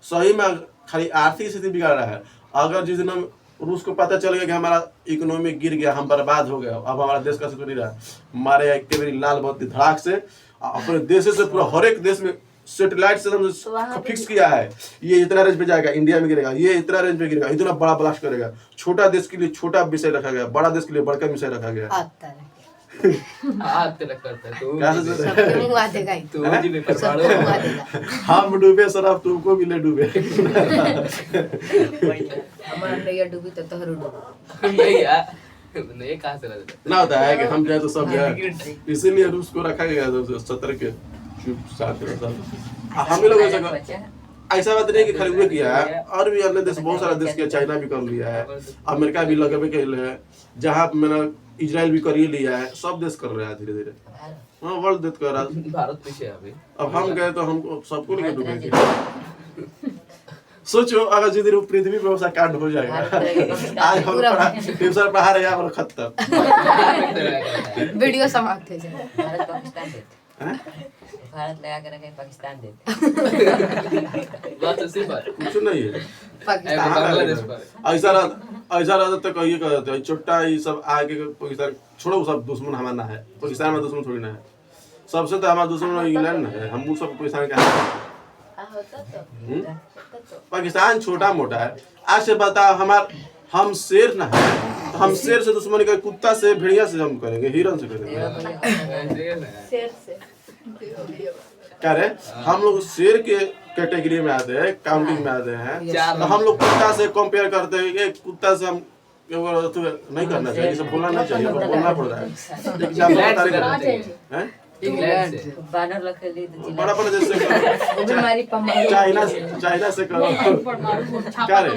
सही में खाली आर्थिक स्थिति बिगाड़ रहा है। अगर जिस दिन हम रूस को पता चल गया कि हमारा इकोनॉमी गिर गया, हम बर्बाद हो गया, अब हमारा देश का अस्तित्व नहीं रहा, मारे एक के बारी लाल बत्ती धड़ाक से अपने देश से पूरा हर एक देश में सैटेलाइट से फिक्स किया है, ये इतना रेंज पे जाएगा, इंडिया में गिरेगा, ये इतना रेंज पे गिरेगा, इतना बड़ा ब्लास्ट करेगा। छोटा देश के लिए छोटा मिसाइल रखा गया, बड़ा देश के लिए बड़का मिसाइल रखा गया। आता है हाथ तेरा करता है तू। कैसे से- सबके मुंह आ देगा ही। तू जी पेपर सबके फाड़ो। मुंह आ देगा। हम डूबे सर, अब तुमको भी ले डूबे। हमारा नैया डूबी तो तोहरो डूबी। नहीं यार, नहीं कहाँ से रहता है? ना होता है कि हम जाए तो सब जाए, इसीलिए रूस को रखा गया 70 के चुप साथ हम लोग ऐसा बात नहीं कि खाली वो किया है, और भी अन्य देश बहुत सारा देश किया, चाइना भी कर लिया है, अमेरिका भी लगभग कर लिया है, जहाँ मैंने इजराइल भी कर ही लिया है, सब देश कर रहा है धीरे धीरे। हाँ, वर्ल्ड डेथ कर रहा है। भारत पीछे है अभी। अब हम गए तो हमको सबको लेके डूबेंगे। सोचो अगर जिस दिन वो पृथ्वी पे वैसा कांड हो जाएगा, आज हम ट्यूशन पढ़ा रहे हैं, हम खत्म। वीडियो समाप्त हो जाए। भारत पाकिस्तान देते, भारत लगा के रखे पाकिस्तान देते। बात सिर्फ कुछ नहीं है। पाकिस्तान बांग्लादेश पर ऐसा रहता तो कहिए कहते हैं छोटा ये सब आगे पाकिस्तान छोड़ो, सब दुश्मन हमारा ना है, पाकिस्तान में दुश्मन थोड़ी ना है। सबसे तो हमारा दुश्मन इंग्लैंड है, हम सब पाकिस्तान का है। पाकिस्तान छोटा मोटा है। आज से बताओ हम शेर ना है, तो हम शेर से दुश्मनी का, कुत्ता से, भेड़िया से हम करेंगे, हिरन से करेंगे। क्या रे, हम लोग शेर के कैटेगरी में आते हैं, काउंटिंग में आते हैं, तो हम लोग कुत्ता से कंपेयर करते हैं कि कुत्ता से हम नहीं करना चाहिए, इसे बोलना नहीं चाहिए, बोलना पड़ रहा है। हैं? इंग्लैंड से बानर रखे ली तो बड़ा बड़ा देश से करो, वो बीमारी पमारी चाइना से करो। क्या रे,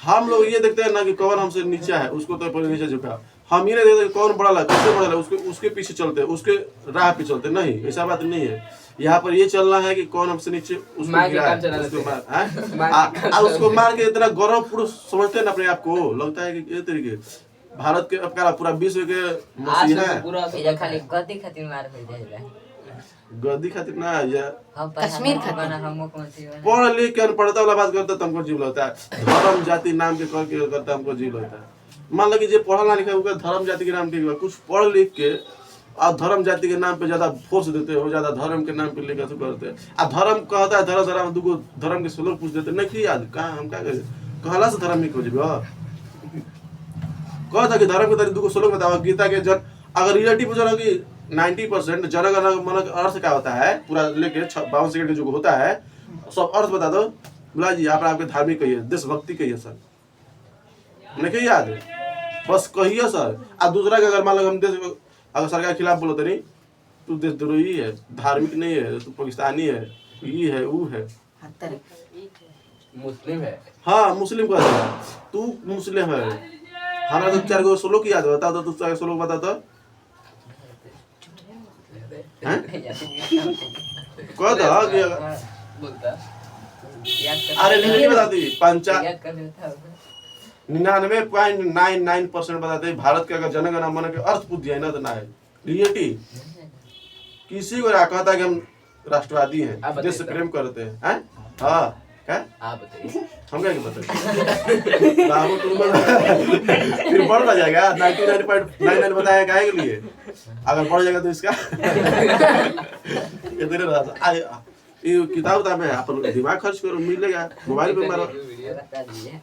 हम लोग ये देखते हैं ना कि कौन हमसे नीचे है, उसको तो पहले नीचे झुका। हम ये नहीं देखते कौन बड़ा है किससे बड़ा है, उसके उसके पीछे चलते हैं, उसके राह पे चलते, नहीं ऐसा बात नहीं है। यहाँ पर ये चलना है कि कौन हमसे नीचे उसको मार के गिरा काम है, चला उसको देते मार, हैं? मार उसको मार के इतना गौरव पूर्ण समझते हैं ना अपने आप को, लगता है कि ये तरीके भारत के अब क्या पूरा विश्व के आज मसीहा है। पूरा ये खाली गद्दी खातिर मार हो जाएगा। गद्दी खातिर ना या हम कश्मीर प्रधानमंत्री खातिर। बना, हम मुख्यमंत्री बना। पढ़ लिख के अनपढ़ता वाला बात करता है तो हमको जीव लगता है, धर्म जाति नाम के कह के करता है हमको जीव लगता है। मान लो कि जो पढ़ा ना लिखा होगा धर्म जाति के नाम के कुछ पढ़ लिख के और धर्म जाति के नाम पे ज्यादा फोर्स देते हो, ज्यादा धर्म के नाम पे लेकर से करते हैं। आ धर्म कहता है धर्म धर्म दुगो धर्म के श्लोक पूछ देते नहीं कि याद कहाँ हम क्या करें, कहला से धर्म नहीं खोजबे कहता कि धर्म के तरी दुगो श्लोक बताओ गीता के जन अगर रिलेटिव पूछो कि 90% जनगण मन का अर्थ क्या होता है पूरा लेके 52 सेकंड के जो होता है सब अर्थ बता दो। बोला जी आप आपके धार्मिक कहिए, देशभक्ति कहिए सर, नहीं याद है बस कहिए सर। आ दूसरा के अगर मान लो हम देश अगर सरकार के खिलाफ बोलो तो नहीं तू देशद्रोही है, धार्मिक नहीं है, तू पाकिस्तानी है, ये है वो है। मुस्लिम है। हाँ मुस्लिम का है, तू मुस्लिम है। हमारा तो 4 गो श्लोक याद बता दो, तू 4 श्लोक बता दो। कह दो कि बोलता अरे नहीं बताती 99.99% बताते भारत के अगर जनगण मन के अर्थ पूछ दिया ना तो ना है रिलेटिव किसी को कहता है कि हम राष्ट्रवादी हैं, देश से प्रेम करते हैं, हैं? हाँ क्या आप बताइए। हम क्या बताते बाबू तुम फिर बढ़ ना जाएगा 99.99 बताया काहे के लिए, अगर बढ़ जाएगा तो इसका ये तेरे रहा ये किताब उताब है अपन दिमाग खर्च करो मिलेगा, मोबाइल पे मारो बता दीजिए।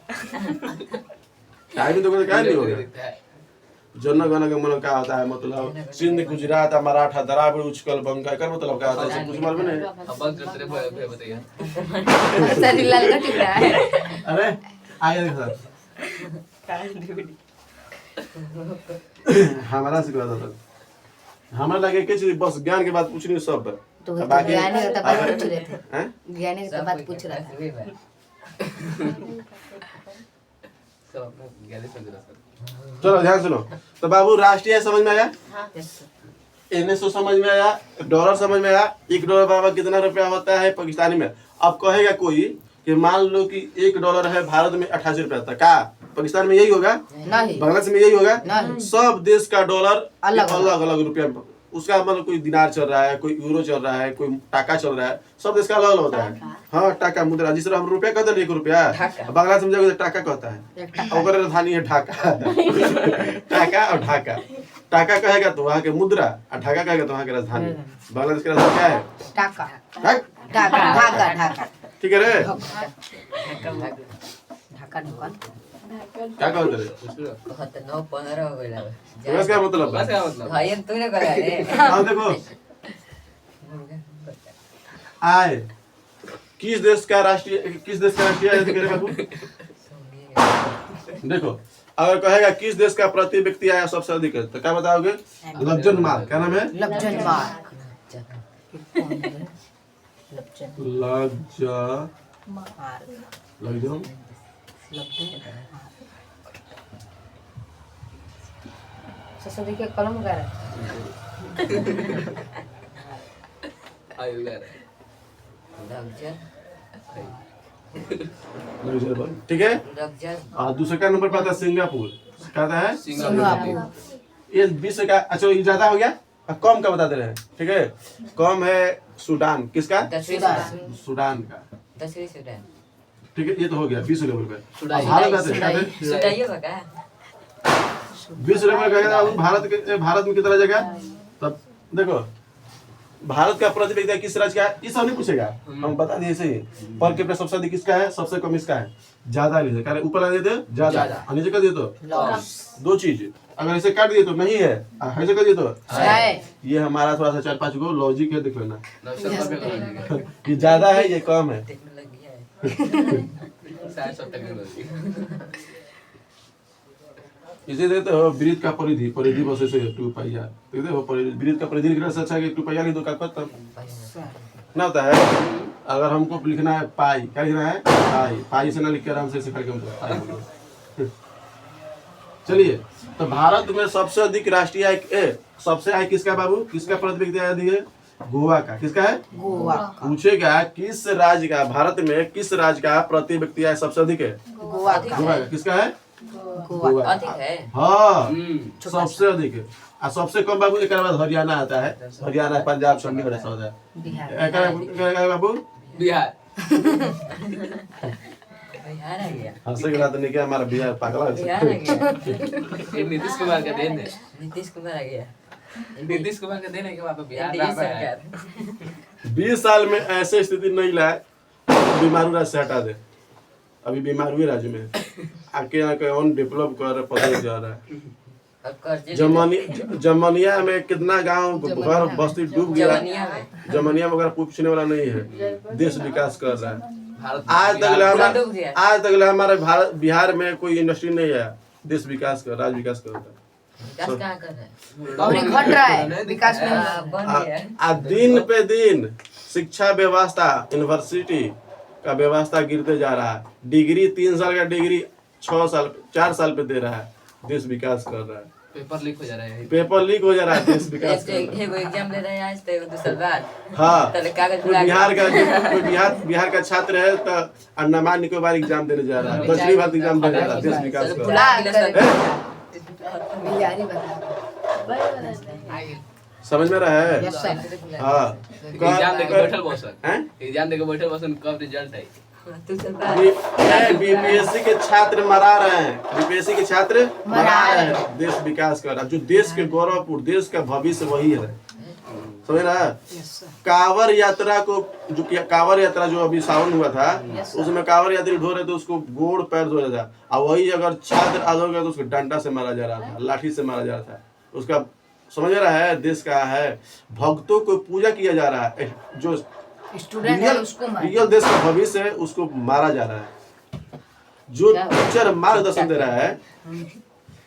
टाइम तो क्या नहीं होगा। जनगण के मन क्या होता है मतलब सिंध गुजरात मराठा द्राविड़ उत्कल बंगा का मतलब क्या होता है कुछ मालूम नहीं। अब बंद करते रहे बताइए। सर लाल का टिकड़ा है। अरे आइए सर हमारा से कहता था हमारा लगे कि चीज बस ज्ञान के बात पूछनी सब तो ज्ञानी का बात पूछ रहे थे, हैं ज्ञानी का बात पूछ रहा था। सब अपना गैलेरी समझ रहा सर। चलो ध्यान सुनो। तो बाबू राष्ट्रीय समझ में आया, NSO समझ में आया, डॉलर समझ में आया। $1 बाबा कितना रुपया होता है पाकिस्तानी में। अब कहेगा कोई कि मान लो कि $1 है भारत में 88 रुपया था, का पाकिस्तान में यही होगा, नहीं बांग्लादेश में यही होगा, नहीं। सब देश का डॉलर अलग अलग अलग रुपया उसका मतलब कोई दिनार चल रहा है, कोई यूरो चल रहा है, कोई टाका चल रहा है, सब देश का अलग अलग होता है। हाँ टाका मुद्रा जिस तरह हम रुपया कहते हैं 1 रुपया, बांग्लादेश में जाओगे तो टाका कहता है, और राजधानी है ढाका टाका और ढाका। टाका कहेगा तो वहाँ के मुद्रा और ढाका कहेगा तो वहाँ के राजधानी। बांग्लादेश की राजधानी क्या है? टाका ढाक। ढाका ढाका ढाका ठीक है रे ढाका ढुकल क्या कहते रे बहुत 9-15 हो गया। बस क्या मतलब बस क्या मतलब? भाई तूने करा रे। हाँ देखो आए किस देश का राष्ट्रीय आजादी करे बाबू देखो अगर कहेगा किस देश का प्रति व्यक्ति आया सबसे अधिक है तो क्या बताओगे? लग्जन मार्क। क्या नाम है? लब्जन मार्क लग्जन ससुरी के कलम कर आयु ले रहा लग्जर ठीक है। लग्जर दूसरे का नंबर पे आता है सिंगापुर। कहता है सिंगापुर। ये 20 का। अच्छा ये ज्यादा हो गया, अब कम का बता दे रहे हैं। ठीक है कम है सूडान। किसका? सूडान का। दक्षिणी सूडान। ठीक है ये तो हो गया 20 लेवल पे। सुडाई। भारत का सुडाइयो का 20 लेवल का भारत में कितना जगह? तब देखो भारत का प्रति व्यक्ति किस राज्य का है ये सब नहीं पूछेगा, हम बता दिए सही। पर कैपिटा सबसे अधिक किसका है, सबसे कम इसका है। ज्यादा नहीं है ऊपर लगा देते ज्यादा और नीचे कर दिए तो दो चीज। अगर ऐसे काट दिए तो नहीं है, ऐसे कर दिए तो है। ये हमारा थोड़ा सा 4-5 गो लॉजिक है, देख लेना। नक्शा पे लगा देगा। ये ज्यादा है ये कम है। टेक्नोलॉजी है। सारे सब टेक्नोलॉजी। इसे देते हो वृत्त का परिधि, परिधि बस ऐसे 2 पाइया देते हो। वृत्त का परिधि लिखने से अच्छा है कि 2 पाइया लिख दो, का ना होता है। अगर हमको लिखना है पाई, क्या लिखना है? पाई। पाई से ना लिख के आराम से ऐसे करके हम पाई बोलो। चलिए, तो भारत में सबसे अधिक राष्ट्रीय आय सबसे आय किसका बाबू, किसका प्रति व्यक्ति आय अधिक है? गोवा का। किसका है? गोवा का। पूछेगा किस राज्य का, भारत में किस राज्य का प्रति व्यक्ति आय सबसे अधिक है? गोवा का। गोवा का। किसका है? गोवा का। अधिक है। हाँ, सबसे अधिक है। और सबसे कम बाबू एक बाद हरियाणा आता है, हरियाणा, पंजाब, चंडीगढ़ ऐसा होता है। बिहार। बाबू बिहार बिहार आ गया। हंसे के बाद नहीं क्या हमारा बिहार पागल बिहार आ है। गया। ये नीतीश कुमार का देन है। नीतीश कुमार आ गया। नीतीश कुमार का देन है कि वहाँ पे बिहार एनडीए रहा है। सरकार। 20 साल में ऐसे स्थिति नहीं लाए बीमारू राज्य से हटा दे। अभी बीमारू राज्य में आके कौन डेवलप कर रहा है पता नहीं जा रहा है। अब कर्जे जमनिया में कितना गांव घर बस्ती डूब गया। जवनिया में। जमनिया में अगर पूछने वाला नहीं है, देश विकास कर रहा है। भारत आज डूब गया। तक हमारे भारत बिहार में कोई इंडस्ट्री नहीं है, देश विकास कर, राज्य विकास कर रहा है। विकास कहाँ कर रहा है? और ये घट रहा है, विकास में बन गया। आ दिन पे दिन शिक्षा व्यवस्था, यूनिवर्सिटी का व्यवस्था गिरते जा रहा है। डिग्री 3 साल का डिग्री 6 साल 4 साल पे दे रहा है, देश विकास कर रहा है। पेपर लीक हो जा रहा है। पेपर लीक हो जा रहा है, देश विकास कर रहा है। एगो एग्जाम ले रहे हैं आज, तो एगो दूसरा बाद। हाँ, तले कागज कोई बुला के- बिहार का छात्र है तो अंडमान निकोबार एग्जाम देने जा रहा है, दक्षिण भारत एग्जाम देने जा रहा है, देश विकास कर रहा है। बुला के- बिहारी बता। समझ में रहा है? Yes sir. हाँ, एग्जाम देके बैठल बसन। हैं? एग्जाम देके बैठल बसन, कब रिजल्ट है? तू चल बाद। बीपीएससी के छात्र मरा रहे हैं, बीपीएससी के छात्र मरा रहे हैं, देश विकास कर रहा है। जो देश के गौरव, देश का भविष्य वही है, समझ रहा है? कांवड़ यात्रा को, जो कांवड़ यात्रा जो अभी सावन हुआ था, उसमें कांवड़ यात्री ढो रहे थे, उसको गोड़ पैर धो रहा था, और वही अगर छात्र आधा हो गया तो उसको डंडा से मारा जा रहा था, लाठी से मारा जा रहा था। उसका समझ रहा है, देश का है, भक्तों को पूजा किया जा रहा है, जो स्टूडेंट है उसको मार। रियल देश का भविष्य है उसको मारा जा रहा है। जो टीचर मार्गदर्शन दे रहा है,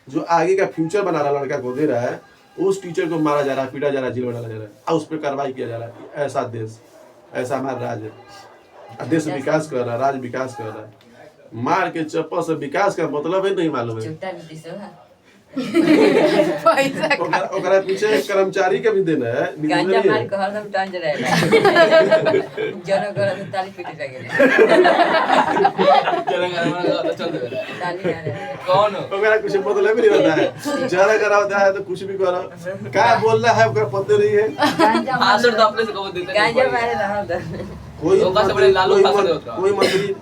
जो आगे का फ्यूचर बना रहा लड़का को दे रहा है, उस टीचर को मारा जा रहा है, पीटा जा रहा है, जेल में डाला जा रहा है, और उस पर कार्रवाई किया जा रहा है। ऐसा देश, ऐसा हमारा राज्य है। देश विकास कर रहा है, राज्य विकास कर रहा है। मार के चप्पल से विकास का मतलब ही नहीं मालूम है। चुट्टा नीतीश है। पैसा ओकरा पीछे कर्मचारी के भी देना है, गांजा निकल मार रही के है। हरदम टांज रहेगा। जनो गरा तो ताली पीटे लगे। तेलंगाना में तो चल दे। ताली आ रहा है। कौन हो? ओकरा कुछ मतलब भी नहीं होता है। जरा करा होता है तो कुछ भी करो, क्या बोल रहा है ओकरा पता नहीं है। गांजा आंसर तो अपने से कब देते गांजा मारे रहा था। कोई ओका से बड़े लालू पास दे उतरा। कोई मंत्री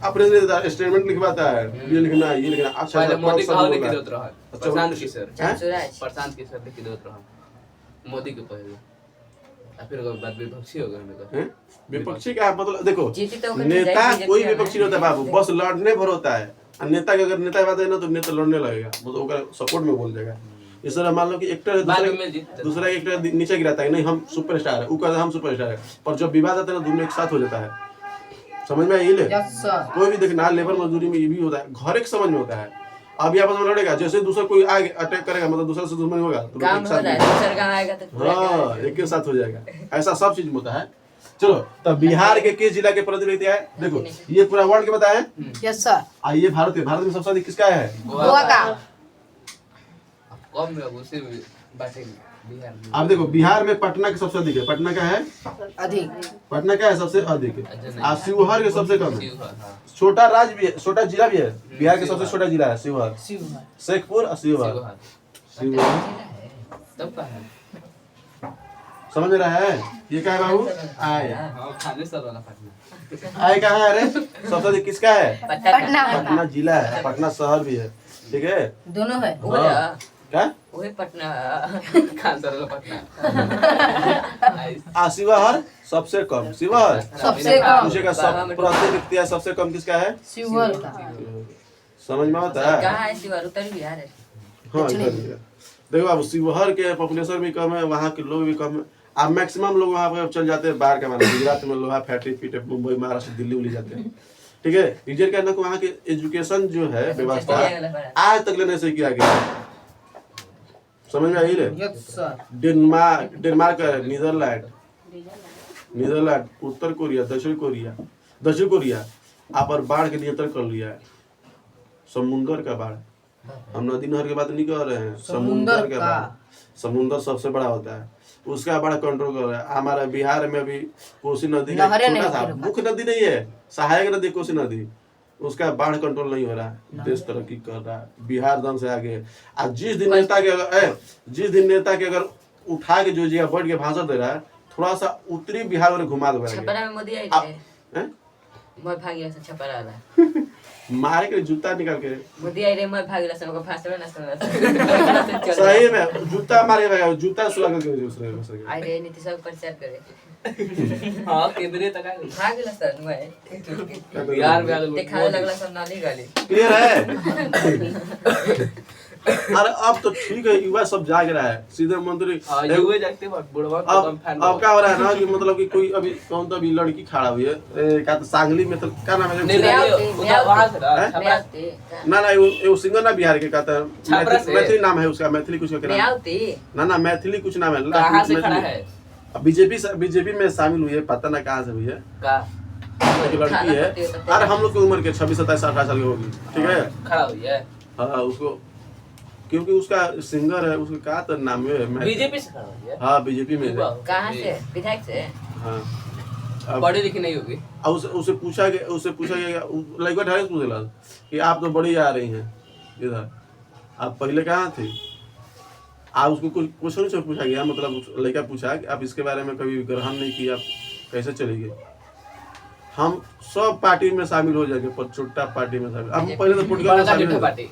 अपने से स्टेटमेंट लिखवाता है, ये लिखना है, ये लिखना। अच्छा पहले मोदी सब कहा बोला। लिख दे उतरा है। अच्छा, प्रशांत किशोर। हैं? सुराज। प्रशांत किशोर लिख दे उतरा है। मोदी के पहले। और फिर ओकर बाद विपक्षी हो गए हमें का। हैं? विपक्षी का मतलब देखो, जीती तो ओकर नेता बीजेपी कोई है। विपक्षी नहीं होता बाबू, बस लड़ने भर होता है। और नेता के अगर नेता बात है ना तो नेता लड़ने लगेगा, मतलब ओकरा सपोर्ट में बोल जाएगा। इस तरह मान लो कि एक्टर बाद में जीत दूसरा एक्टर नीचे गिराता है, नहीं हम सुपरस्टार है, वो कहता है हम सुपरस्टार है, पर जब विवाद आता है ना दोनों एक साथ हो जाता है। समझ में आई ले? Yes sir. कोई भी देखना, लेबर मजदूरी में ये भी होता है, घर एक समझ में होता है। अब आपस में लड़ेगा, जैसे दूसरा कोई आगे अटैक करेगा, मतलब दूसरा से दुश्मनी होगा तो काम एक हो साथ रहा है, दूसरा काम आएगा तो पूरा हाँ काम एक के साथ हो जाएगा। ऐसा सब चीज में होता है। चलो, तब बिहार के किस जिला के प्रतिनिधि है? देखो, ये पूरा वर्ल्ड के बताया है। Yes sir. आइए भारत में सबसे अधिक किसका है? गोवा का। कम में उसे बाटे बिहार में। अब देखो, बिहार में पटना के सबसे अधिक है। पटना का है, अधिक। पटना का है सबसे अधिक है। और शिवहर के सबसे कम है। शिवहर, हाँ। छोटा राज्य भी है, छोटा जिला भी है। बिहार के सबसे छोटा जिला है शिवहर, शिवहर। शेखपुर और शिवहर। शिवहर। शिवहर तब का है। समझ रहा है? ये क्या है बाबू? आय हाँ, खाने सर वाला पटना। आय कहाँ है? अरे सबसे अधिक किसका है? पटना। पटना जिला है, पटना शहर भी है। ठीक है, दोनों है। हाँ। क्या? वही पटना। खान सर वाला पटना। शिवहर सबसे कम। शिवहर सबसे कम। पूछेगा सब प्रति व्यक्ति है, सबसे कम किसका है? शिवहर का। समझ में आता है? कहाँ है शिवर? उत्तर बिहार है। हाँ इधर ही है। देखो बाबू, शिवहर के पॉपुलेशन भी कम है, वहाँ के लोग भी कम है। अब मैक्सिमम लोग वहाँ पर चल जाते हैं बाहर के, माना गुजरात में लोहा फैक्ट्री फिट, मुंबई महाराष्ट्र दिल्ली उली जाते हैं। ठीक है, रीजन कहना कि वहाँ के एजुकेशन जो है व्यवस्था आज तक लेने से किया गया है। समझ में आई रे? Yes sir. डेनमार्क है, नीदरलैंड, उत्तर कोरिया, दक्षिण कोरिया आप पर बाढ़ के नियंत्रण कर लिया है। समुंदर का बाढ़ हम नदी नहर की बात नहीं कर रहे हैं, समुंदर समुंदर के का। बात। समुंदर सबसे बड़ा होता है, उसका बड़ा कंट्रोल कर रहा है। हमारा बिहार में अभी कोसी नदी का नहरें नहीं छोटा सा होती रुका। मुख्य नदी नहीं है, सहायक नदी कोसी नदी, उसका बाढ़ कंट्रोल नहीं हो रहा है। देश तरक्की कर रहा है, बिहार दम से आगे है। आज जिस दिन नेता के अगर उठा के जो जगह बैठ के भाषण दे रहा है, थोड़ा सा उत्तरी बिहार में घुमा दो छपरा में मोदी आई आप- थे हैं? मैं भाग गया छपरा वाला मारे के जूता निकाल के मोदी आई रे मैं भाग गया सबको फास्ट में ना सुनना सही में जूता मारे, जूता सुला के दूसरे आई रे नीतीश सब प्रचार करे हाँ केंद्रीय तक आए भाग गया सर मैं बिहार में आगे दिखाने लगला सब नाली गाली क्लियर है। अरे अब तो ठीक है, युवा सब जाग रहा है, सीधे मंत्री युवा जागते वक्त बुढ़वा अब कदम फैन अब क्या हो रहा है ना कि मतलब कि कोई अभी कौन तो अभी लड़की खड़ा हुई है क्या तो सांगली में, तो क्या नाम नहीं है नहीं उधर वहां से हैं? छपरा ना वो सिंगर ना बिहार के कहता छपरा है, से। मैथिली नाम है उसका, मैथिली कुछ का नाम ना मैथिली कुछ नाम है। कहां से खड़ा है बीजेपी में शामिल हुई है, पता ना कहाँ से हुई है, का एक लड़की है। अरे हम लोग की उम्र के 26 27 18 साल की होगी, ठीक है। खड़ा हुई है हाँ उसको, क्योंकि उसका सिंगर है, उसका क्या तो नाम है, बीजेपी से खड़ा हुई है हाँ बीजेपी में है। कहां से विधायक से हाँ अब पढ़ी लिखी नहीं होगी और उसे पूछा गया लड़का ढाई पूछेला कि आप तो बड़ी आ रही हैं इधर, आप पहले कहाँ थे। आप उसको कुछ क्वेश्चन से पूछा गया, मतलब लड़का पूछा कि आप इसके बारे में कभी ग्रहण नहीं किया, आप कैसे चले गए। हम सब पार्टी में शामिल हो जाएंगे, पर छोटा पार्टी में शामिल, हम पहले तो पोलिटिकल में बड़का शामिल झूठा हैं। पार्टी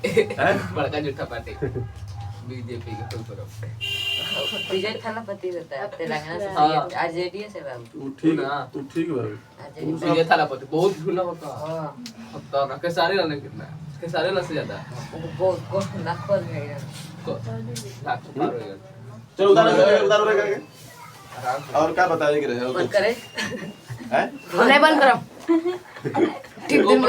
बड़का झूठा पार्टी बीजेपी के फुल तरफ विजय थालापति रहता है तेलंगाना से हाँ। आरजेडी से बाबू तू ठीक ना। तू ठीक है आरजेडी ये थालापति बहुत झूला होता है हां अब तो ना केसारी रहने कितना केसारी ना से ज्यादा बहुत लाखों में है लाख पार हो गया चलो उधर करके आराम से और क्या बताइए कि रहे बंद करे हैं नहीं बंद करो ठीक दिन